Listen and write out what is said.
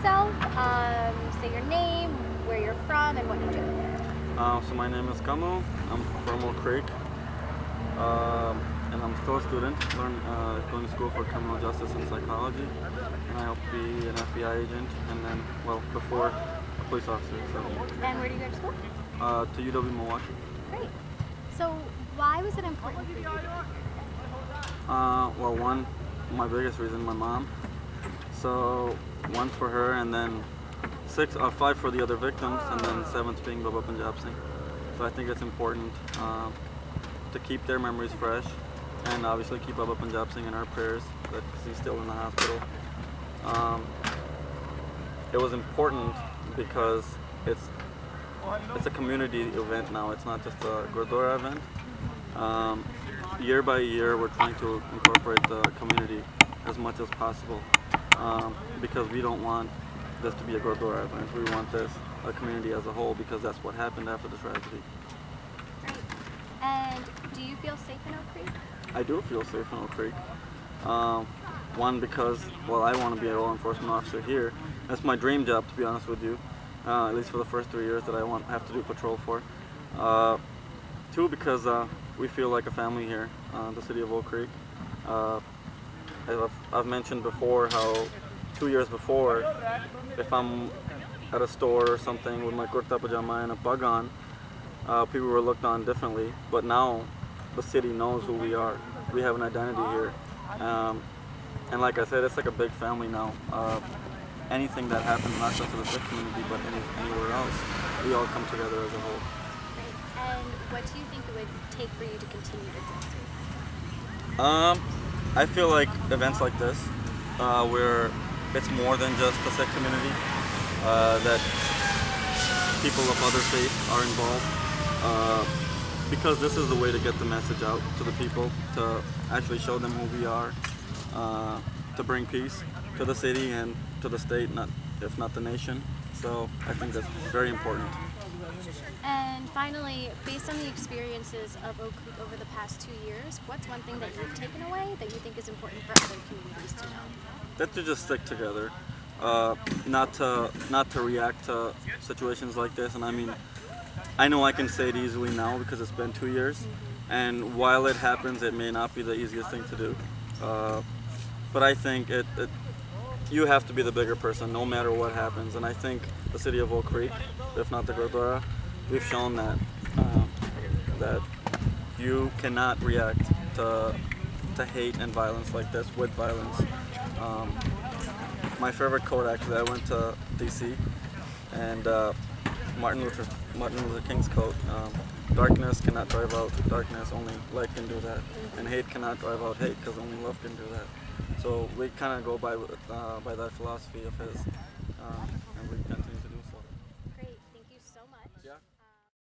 yourself. Say your name, where you're from, and what you do. So my name is Kamal. I'm from Oak Creek, and I'm still a student, going to school for criminal justice and psychology, and I hope to be an FBI agent, and then, well, before a police officer. So. And where do you go to school? To UW Milwaukee. Great. So why was it important for you to be here? Well, one, my biggest reason, my mom. So one for her, and then five for the other victims, and then seventh being Baba Punjab Singh. So I think it's important to keep their memories fresh, and obviously keep Baba Punjab Singh in our prayers that he's still in the hospital. It was important because it's a community event now. It's not just a Gurdwara event. Year by year, we're trying to incorporate the community as much as possible because we don't want this to be a Gurdwara event. We want this a community as a whole because that's what happened after the tragedy. Great. And do you feel safe in Oak Creek? I do feel safe in Oak Creek. One, because, well, I want to be a law enforcement officer here. That's my dream job, to be honest with you, at least for the first 3 years that I have to do patrol for. Two, because we feel like a family here, the city of Oak Creek. I've mentioned before how 2 years before, if I'm at a store or something with my kurta pajama and a pug on, people were looked on differently. But now, the city knows who we are. We have an identity here. And like I said, it's like a big family now. Anything that happens, not just in the Sikh community, but anywhere else, we all come together as a whole. Great. And what do you think it would take for you to continue to do this? I feel like events like this, where it's more than just the Sikh community, that people of other faiths are involved, because this is the way to get the message out to the people, to actually show them who we are, to bring peace to the city and to the state, if not the nation. So I think that's very important. And finally, based on the experiences of Oak Creek over the past 2 years, what's one thing that you've taken away that you think is important for other communities to know? That to just stick together, not to react to situations like this. And I mean, I know I can say it easily now because it's been 2 years, and while it happens, it may not be the easiest thing to do. But I think you have to be the bigger person no matter what happens. And I think the city of Oak Creek, if not the Gurdwara, we've shown that you cannot react to hate and violence like this with violence. My favorite quote, actually, I went to DC, and Martin Luther King's quote, "Darkness cannot drive out darkness, only light can do that. And hate cannot drive out hate, because only love can do that." So we kind of go by that philosophy of his.